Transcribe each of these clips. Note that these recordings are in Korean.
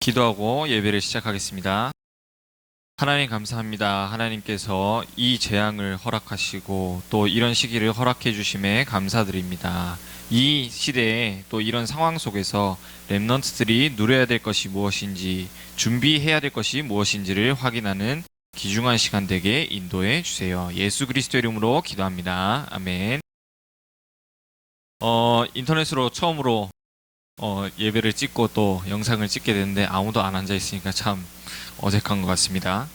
기도하고 예배를 시작하겠습니다. 하나님 감사합니다. 하나님께서 이 재앙을 허락하시고 또 이런 시기를 허락해 주심에 감사드립니다. 이 시대에 또 이런 상황 속에서 렘넌트들이 누려야 될 것이 무엇인지, 준비해야 될 것이 무엇인지를 확인하는 귀중한 시간 되게 인도해 주세요. 예수 그리스도 이름으로 기도합니다. 아멘. 인터넷으로 처음으로 예배를 찍고 또 영상을 찍게 됐는데 아무도 안 앉아 있으니까 참 어색한 것 같습니다.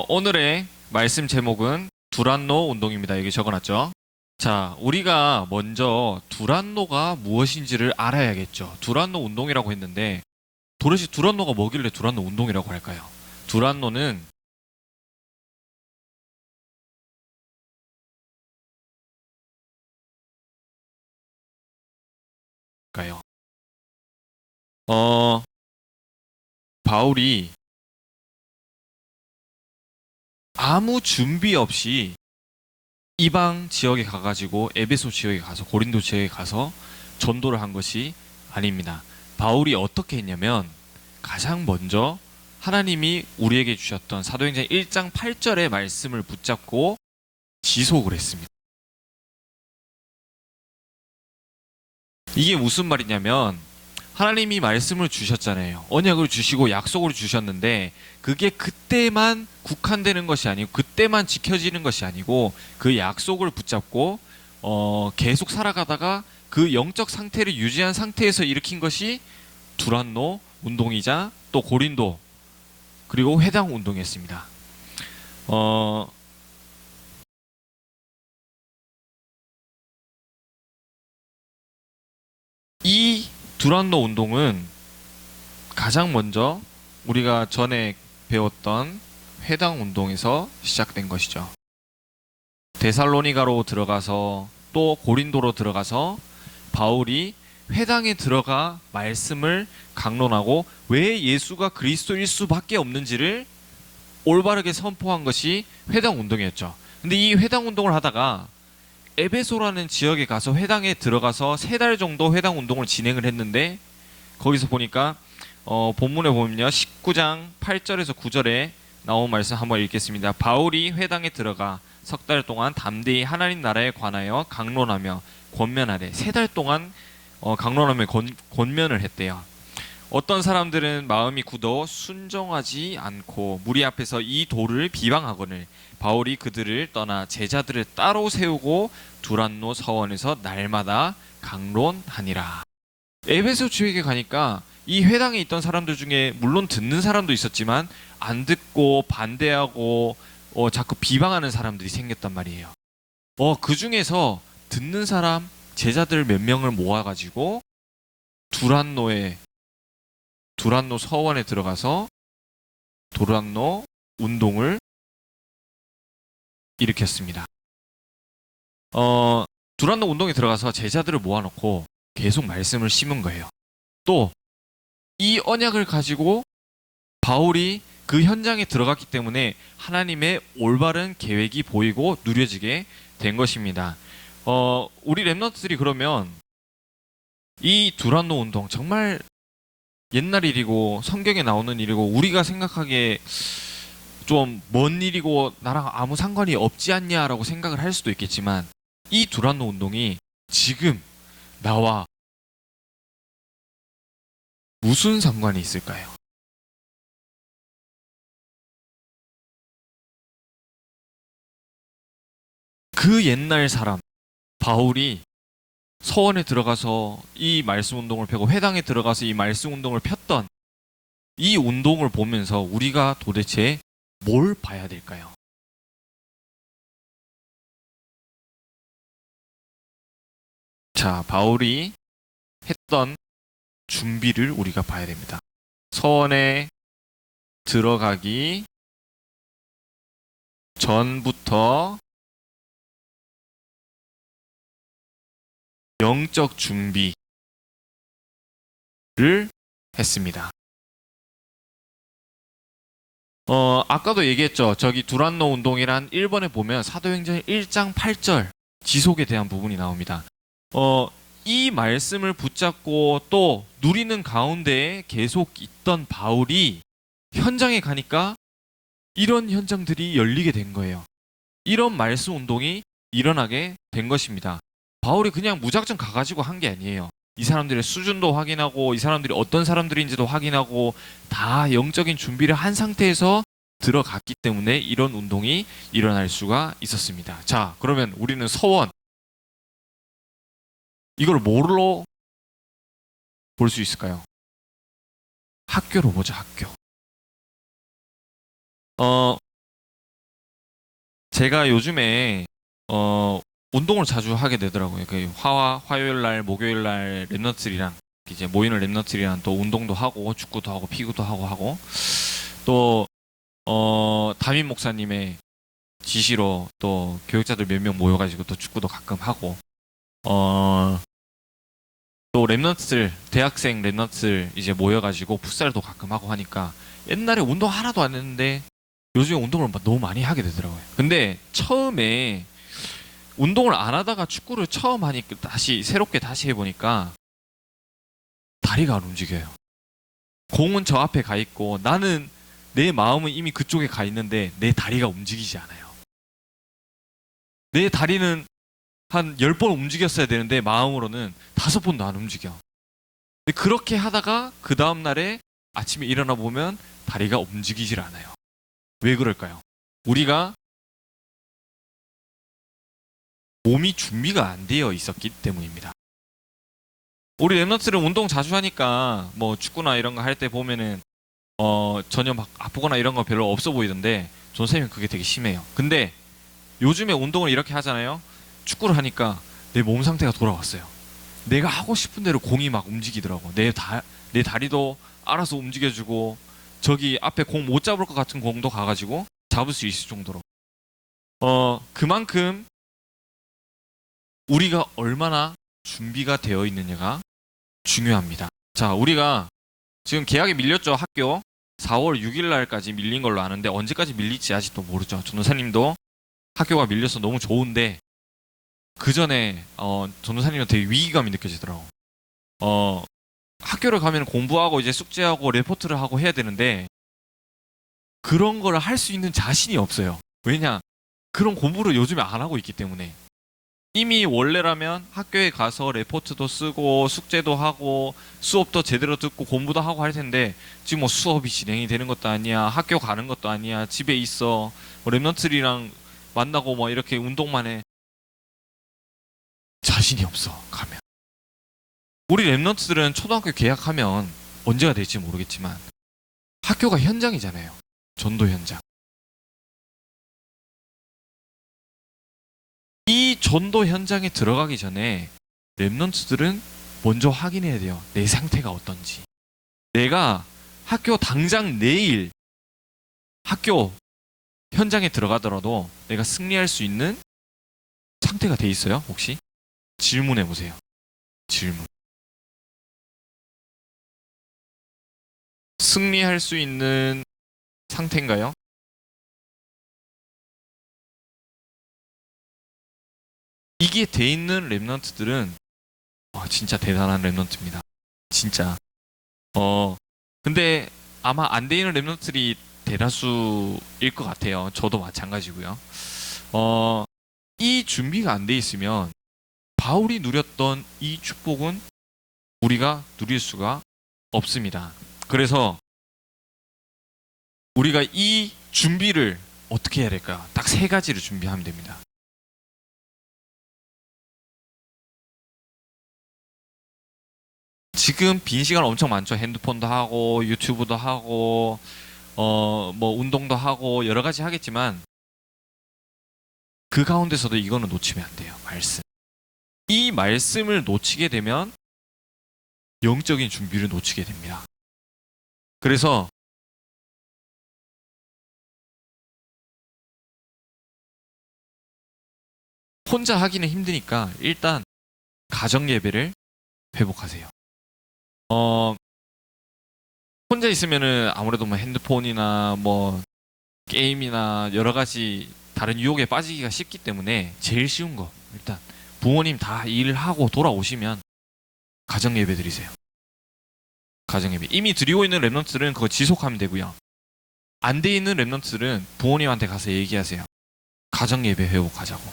오늘의 말씀 제목은 두란노 운동입니다. 여기 적어놨죠. 자, 우리가 먼저 두란노가 무엇인지를 알아야겠죠. 두란노 운동이라고 했는데 도대체 두란노가 뭐길래 두란노 운동이라고 할까요? 두란노는 까요? 바울이 아무 준비 없이 이방 지역에 가가지고 에베소 지역에 가서 고린도 지역에 가서 전도를 한 것이 아닙니다. 바울이 어떻게 했냐면 가장 먼저 하나님이 우리에게 주셨던 사도행전 1장 8절의 말씀을 붙잡고 지속을 했습니다. 이게 무슨 말이냐면 하나님이 말씀을 주셨잖아요. 언약을 주시고 약속을 주셨는데 그게 그때만 국한되는 것이 아니고 그때만 지켜지는 것이 아니고 그 약속을 붙잡고 계속 살아가다가 그 영적 상태를 유지한 상태에서 일으킨 것이 두란노 운동이자 또 고린도 그리고 회당 운동이었습니다. 이 두란노 운동은 가장 먼저 우리가 전에 배웠던 회당 운동에서 시작된 것이죠. 데살로니가로 들어가서 또 고린도로 들어가서 바울이 회당에 들어가 말씀을 강론하고 왜 예수가 그리스도일 수밖에 없는지를 올바르게 선포한 것이 회당 운동이었죠. 근데 이 회당 운동을 하다가 에베소라는 지역에 가서 회당에 들어가서 3달 정도 회당 운동을 진행을 했는데 거기서 보니까 본문에 보면요 19장 8절에서 9절에 나온 말씀 한번 읽겠습니다. 바울이 회당에 들어가 석 달 동안 담대히 하나님 나라에 관하여 강론하며 권면하되 3달 동안 강론하며 권면을 했대요. 어떤 사람들은 마음이 굳어 순종하지 않고 무리 앞에서 이 도를 비방하거늘 바울이 그들을 떠나 제자들을 따로 세우고 두란노 서원에서 날마다 강론하니라. 에베소 지역에 가니까 이 회당에 있던 사람들 중에 물론 듣는 사람도 있었지만 안 듣고 반대하고 자꾸 비방하는 사람들이 생겼단 말이에요. 그 중에서 듣는 사람 제자들 몇 명을 모아가지고 두란노 서원에 들어가서 두란노 운동을 일으켰습니다. 두란노 운동에 들어가서 제자들을 모아놓고 계속 말씀을 심은 거예요. 또 이 언약을 가지고 바울이 그 현장에 들어갔기 때문에 하나님의 올바른 계획이 보이고 누려지게 된 것입니다. 우리 렘넌트들이 그러면 이 두란노 운동 정말 옛날 일이고 성경에 나오는 일이고 우리가 생각하기에 좀 먼 일이고 나랑 아무 상관이 없지 않냐라고 생각을 할 수도 있겠지만 이 두란노 운동이 지금 나와 무슨 상관이 있을까요? 그 옛날 사람 바울이 서원에 들어가서 이 말씀 운동을 펴고 회당에 들어가서 이 말씀 운동을 폈던 이 운동을 보면서 우리가 도대체 뭘 봐야 될까요? 자, 바울이 했던 준비를 우리가 봐야 됩니다. 서원에 들어가기 전부터 영적 준비를 했습니다. 아까도 얘기했죠. 저기 두란노 운동이란 1번에 보면 사도행전 1장 8절 지속에 대한 부분이 나옵니다. 이 말씀을 붙잡고 또 누리는 가운데에 계속 있던 바울이 현장에 가니까 이런 현장들이 열리게 된 거예요. 이런 말씀 운동이 일어나게 된 것입니다. 바울이 그냥 무작정 가가지고 한 게 아니에요. 이 사람들의 수준도 확인하고 이 사람들이 어떤 사람들인지도 확인하고 다 영적인 준비를 한 상태에서 들어갔기 때문에 이런 운동이 일어날 수가 있었습니다. 자, 그러면 우리는 서원 이걸 뭐로 볼 수 있을까요? 학교로 보자, 학교. 제가 요즘에 운동을 자주 하게 되더라고요. 그 화요일 날, 목요일 날 랩런트들이랑 이제 모이는 랩런트들이랑 또 운동도 하고 축구도 하고 피구도 하고 또 담임 목사님의 지시로 또 교육자들 몇 명 모여가지고 또 축구도 가끔 하고 또 랩런트들 대학생 랩런트들 이제 모여가지고 풋살도 가끔 하고 하니까 옛날에 운동 하나도 안 했는데 요즘에 운동을 너무 많이 하게 되더라고요. 근데 처음에 운동을 안 하다가 축구를 처음 하니까 새롭게 다시 해보니까 다리가 안 움직여요. 공은 저 앞에 가 있고 나는 내 마음은 이미 그쪽에 가 있는데 내 다리가 움직이지 않아요. 내 다리는 한 10번 움직였어야 되는데 마음으로는 5번도 안 움직여. 근데 그렇게 하다가 그 다음날에 아침에 일어나 보면 다리가 움직이질 않아요. 왜 그럴까요? 우리가 몸이 준비가 안 되어 있었기 때문입니다. 우리 랩런트들은 운동 자주 하니까 뭐 축구나 이런 거 할 때 보면은 전혀 막 아프거나 이런 거 별로 없어 보이던데 전 선생님은 그게 되게 심해요. 근데 요즘에 운동을 이렇게 하잖아요. 축구를 하니까 내 몸 상태가 돌아왔어요. 내가 하고 싶은 대로 공이 막 움직이더라고. 내 다리도 알아서 움직여주고 저기 앞에 공 못 잡을 것 같은 공도 가가지고 잡을 수 있을 정도로 그만큼 우리가 얼마나 준비가 되어 있느냐가 중요합니다. 자, 우리가 지금 계약이 밀렸죠. 학교 4월 6일 날까지 밀린 걸로 아는데 언제까지 밀릴지 아직도 모르죠. 전도사님도 학교가 밀려서 너무 좋은데 그 전에 전도사님은 되게 위기감이 느껴지더라고. 학교를 가면 공부하고 이제 숙제하고 레포트를 하고 해야 되는데 그런 걸 할 수 있는 자신이 없어요. 왜냐? 그런 공부를 요즘에 안 하고 있기 때문에. 이미 원래라면 학교에 가서 레포트도 쓰고 숙제도 하고 수업도 제대로 듣고 공부도 하고 할 텐데 지금 뭐 수업이 진행이 되는 것도 아니야. 학교 가는 것도 아니야. 집에 있어. 뭐 랩런트들이랑 만나고 뭐 이렇게 운동만 해. 자신이 없어. 가면. 우리 랩런트들은 초등학교 개학하면 언제가 될지 모르겠지만 학교가 현장이잖아요. 전도 현장. 이 전도 현장에 들어가기 전에 랩런트들은 먼저 확인해야 돼요. 내 상태가 어떤지. 내가 학교 당장 내일 학교 현장에 들어가더라도 내가 승리할 수 있는 상태가 돼 있어요? 혹시? 질문해 보세요. 질문. 승리할 수 있는 상태인가요? 이게 돼 있는 랩런트들은 진짜 대단한 랩런트입니다. 진짜. 근데 아마 안 돼 있는 랩런트들이 대다수일 것 같아요. 저도 마찬가지고요. 이 준비가 안 돼 있으면 바울이 누렸던 이 축복은 우리가 누릴 수가 없습니다. 그래서 우리가 이 준비를 어떻게 해야 될까요? 딱 3가지를 준비하면 됩니다. 지금 빈 시간 엄청 많죠. 핸드폰도 하고 유튜브도 하고 뭐 운동도 하고 여러 가지 하겠지만 그 가운데서도 이거는 놓치면 안 돼요. 말씀. 이 말씀을 놓치게 되면 영적인 준비를 놓치게 됩니다. 그래서 혼자 하기는 힘드니까 일단 가정 예배를 회복하세요. 혼자 있으면은 아무래도 뭐 핸드폰이나 뭐 게임이나 여러 가지 다른 유혹에 빠지기가 쉽기 때문에 제일 쉬운 거 일단 부모님 다 일하고 돌아오시면 가정 예배 드리세요. 가정 예배. 이미 드리고 있는 렘넌트들은 그거 지속하면 되고요. 안 돼 있는 렘넌트들은 부모님한테 가서 얘기하세요. 가정 예배 회복하자고.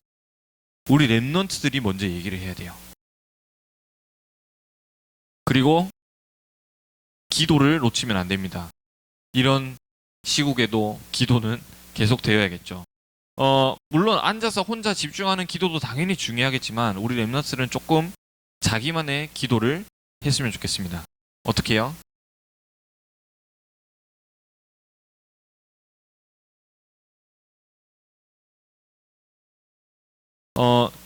우리 렘넌트들이 먼저 얘기를 해야 돼요. 그리고 기도를 놓치면 안 됩니다. 이런 시국에도 기도는 계속 되어야겠죠. 물론 앉아서 혼자 집중하는 기도도 당연히 중요하겠지만 우리 렘넌트들은 조금 자기만의 기도를 했으면 좋겠습니다. 어떻게 해요?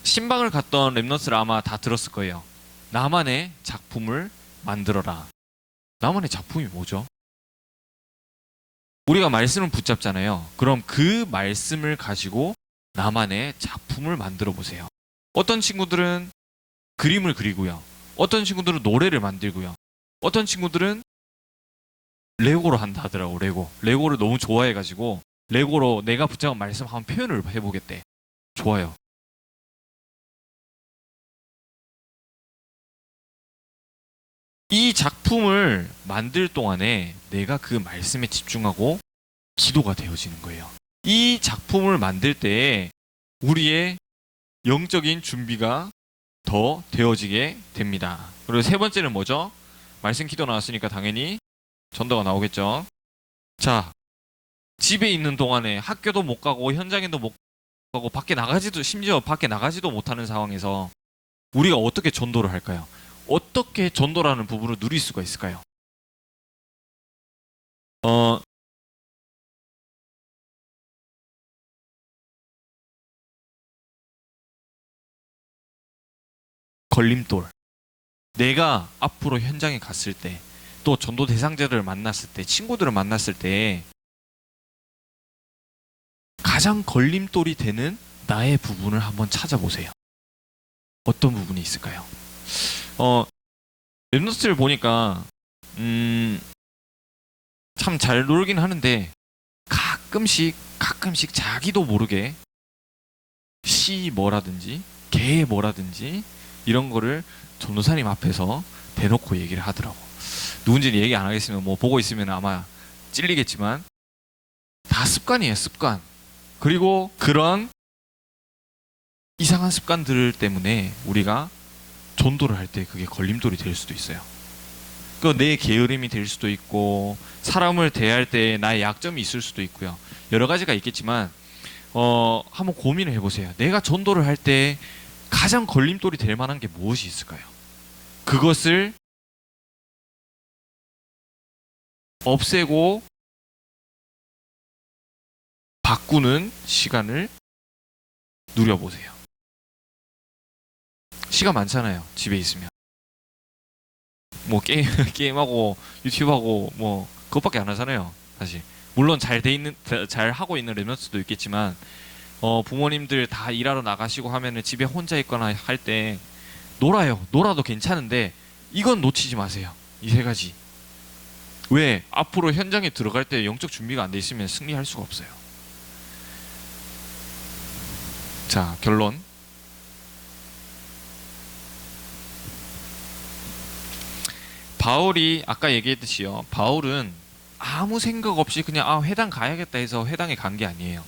신방을 갔던 렘넌트를 아마 다 들었을 거예요. 나만의 작품을 만들어라. 나만의 작품이 뭐죠? 우리가 말씀을 붙잡잖아요. 그럼 그 말씀을 가지고 나만의 작품을 만들어 보세요. 어떤 친구들은 그림을 그리고요. 어떤 친구들은 노래를 만들고요. 어떤 친구들은 레고로 한다 하더라고. 레고를 너무 좋아해가지고 레고로 내가 붙잡은 말씀 한번 표현을 해보겠대. 좋아요. 이 작품을 만들 동안에 내가 그 말씀에 집중하고 기도가 되어지는 거예요. 이 작품을 만들 때에 우리의 영적인 준비가 더 되어지게 됩니다. 그리고 세 번째는 뭐죠? 말씀 기도 나왔으니까 당연히 전도가 나오겠죠. 자, 집에 있는 동안에 학교도 못 가고 현장에도 못 가고 심지어 밖에 나가지도 못하는 상황에서 우리가 어떻게 전도를 할까요? 어떻게 전도라는 부분을 누릴 수가 있을까요? 걸림돌. 내가 앞으로 현장에 갔을 때, 또 전도 대상자들을 만났을 때, 친구들을 만났을 때 가장 걸림돌이 되는 나의 부분을 한번 찾아보세요. 어떤 부분이 있을까요? 랩노트를 보니까 참 잘 놀긴 하는데 가끔씩 자기도 모르게 시 뭐라든지 개 뭐라든지 이런 거를 전도사님 앞에서 대놓고 얘기를 하더라고. 누군지는 얘기 안 하겠으면 뭐 보고 있으면 아마 찔리겠지만 다 습관이에요, 습관. 그리고 그런 이상한 습관들 때문에 우리가 전도를 할 때 그게 걸림돌이 될 수도 있어요. 그 내 게으름이 될 수도 있고 사람을 대할 때 나의 약점이 있을 수도 있고요. 여러 가지가 있겠지만 한번 고민을 해보세요. 내가 전도를 할 때 가장 걸림돌이 될 만한 게 무엇이 있을까요? 그것을 없애고 바꾸는 시간을 누려보세요. 시간 많잖아요. 집에 있으면. 뭐 게임하고 유튜브하고 뭐 그것밖에 안 하잖아요. 사실. 물론 잘 하고 있는 랩런트도 있겠지만 부모님들 다 일하러 나가시고 하면은 집에 혼자 있거나 할 때 놀아요. 놀아도 괜찮은데 이건 놓치지 마세요. 이 세 가지. 왜? 앞으로 현장에 들어갈 때 영적 준비가 안 돼 있으면 승리할 수가 없어요. 자, 결론. 바울이 아까 얘기했듯이요. 바울은 아무 생각 없이 그냥 회당 가야겠다 해서 회당에 간 게 아니에요.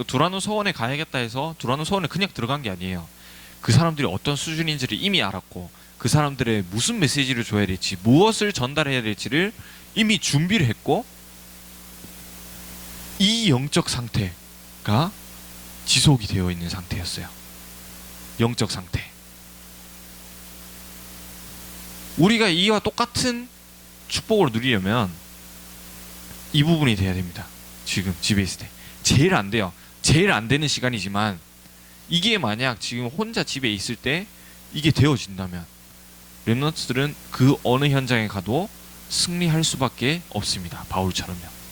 두라노 서원에 가야겠다 해서 두라노 서원에 그냥 들어간 게 아니에요. 그 사람들이 어떤 수준인지를 이미 알았고 그 사람들의 무슨 메시지를 줘야 될지 무엇을 전달해야 될지를 이미 준비를 했고 이 영적 상태가 지속이 되어 있는 상태였어요. 영적 상태. 우리가 이와 똑같은 축복을 누리려면 이 부분이 돼야 됩니다. 지금 집에 있을 때 제일 안 돼요. 제일 안 되는 시간이지만 이게 만약 지금 혼자 집에 있을 때 이게 되어진다면 렘넌트들은 그 어느 현장에 가도 승리할 수밖에 없습니다. 바울처럼요.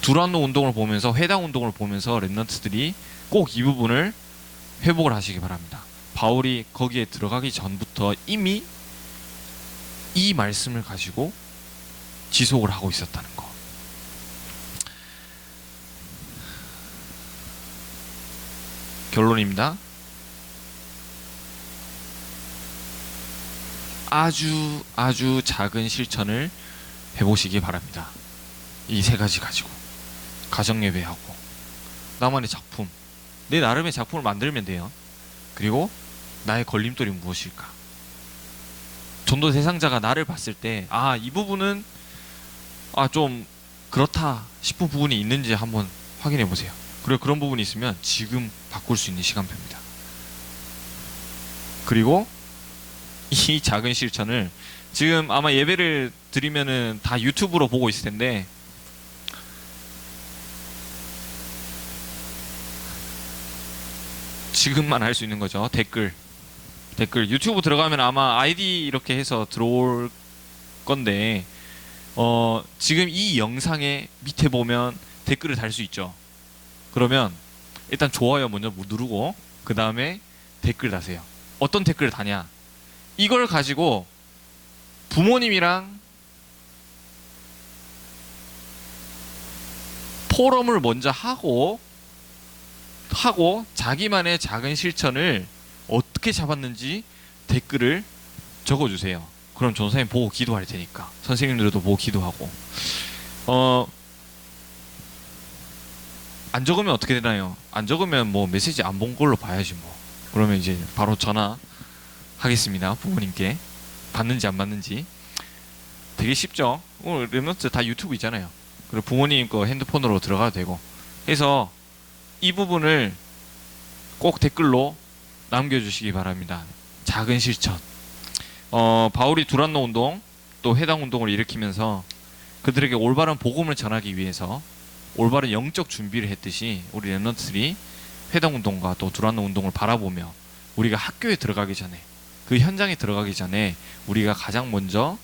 두란노 운동을 보면서 회당 운동을 보면서 렘넌트들이 꼭 이 부분을 회복을 하시기 바랍니다. 바울이 거기에 들어가기 전부터 이미 이 말씀을 가지고 지속을 하고 있었다는 거. 결론입니다. 아주 작은 실천을 해보시기 바랍니다. 이 세 가지 가지고 가정예배하고 나만의 작품, 내 나름의 작품을 만들면 돼요. 그리고 나의 걸림돌이 무엇일까? 전도 대상자가 나를 봤을 때 이 부분은 좀 그렇다 싶은 부분이 있는지 한번 확인해 보세요. 그리고 그런 부분이 있으면 지금 바꿀 수 있는 시간표입니다. 그리고 이 작은 실천을 지금 아마 예배를 드리면은 다 유튜브로 보고 있을 텐데 지금만 할 수 있는 거죠. 댓글 유튜브 들어가면 아마 아이디 이렇게 해서 들어올 건데 지금 이 영상의 밑에 보면 댓글을 달 수 있죠. 그러면 일단 좋아요 먼저 누르고 그 다음에 댓글 다세요. 어떤 댓글을 다냐? 이걸 가지고 부모님이랑 포럼을 먼저 하고 자기만의 작은 실천을 어떻게 잡았는지 댓글을 적어주세요. 그럼 전사님 보고 기도할 테니까 선생님들도 보고 기도하고 안 적으면 어떻게 되나요? 안 적으면 뭐 메시지 안 본 걸로 봐야지 뭐. 그러면 이제 바로 전화하겠습니다. 부모님께 받는지 안 받는지. 되게 쉽죠? 오늘 랩런트 다 유튜브 있잖아요. 그리고 부모님 거 핸드폰으로 들어가도 되고 해서 이 부분을 꼭 댓글로 남겨주시기 바랍니다. 작은 실천. 바울이 두란노 운동 또 회당 운동을 일으키면서 그들에게 올바른 복음을 전하기 위해서 올바른 영적 준비를 했듯이 우리 랩런트들이 회당 운동과 또 두란노 운동을 바라보며 우리가 학교에 들어가기 전에 그 현장에 들어가기 전에 우리가 가장 먼저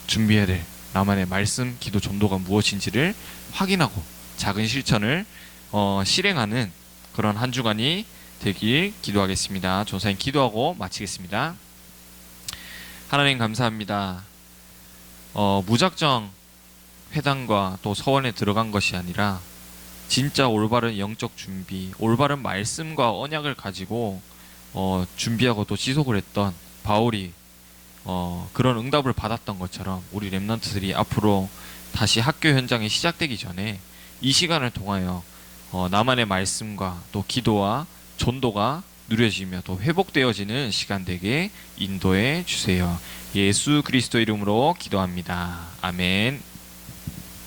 준비해야 될 나만의 말씀, 기도, 전도가 무엇인지를 확인하고 작은 실천을 실행하는 그런 한 주간이 되길 기도하겠습니다. 전사님 기도하고 마치겠습니다. 하나님 감사합니다. 무작정 회당과 또 서원에 들어간 것이 아니라 진짜 올바른 영적 준비, 올바른 말씀과 언약을 가지고 준비하고 또 지속을 했던 바울이 그런 응답을 받았던 것처럼 우리 랩런트들이 앞으로 다시 학교 현장이 시작되기 전에 이 시간을 통하여 나만의 말씀과 또 기도와 전도가 누려지며 또 회복되어지는 시간 되게 인도해 주세요. 예수 그리스도 이름으로 기도합니다. 아멘.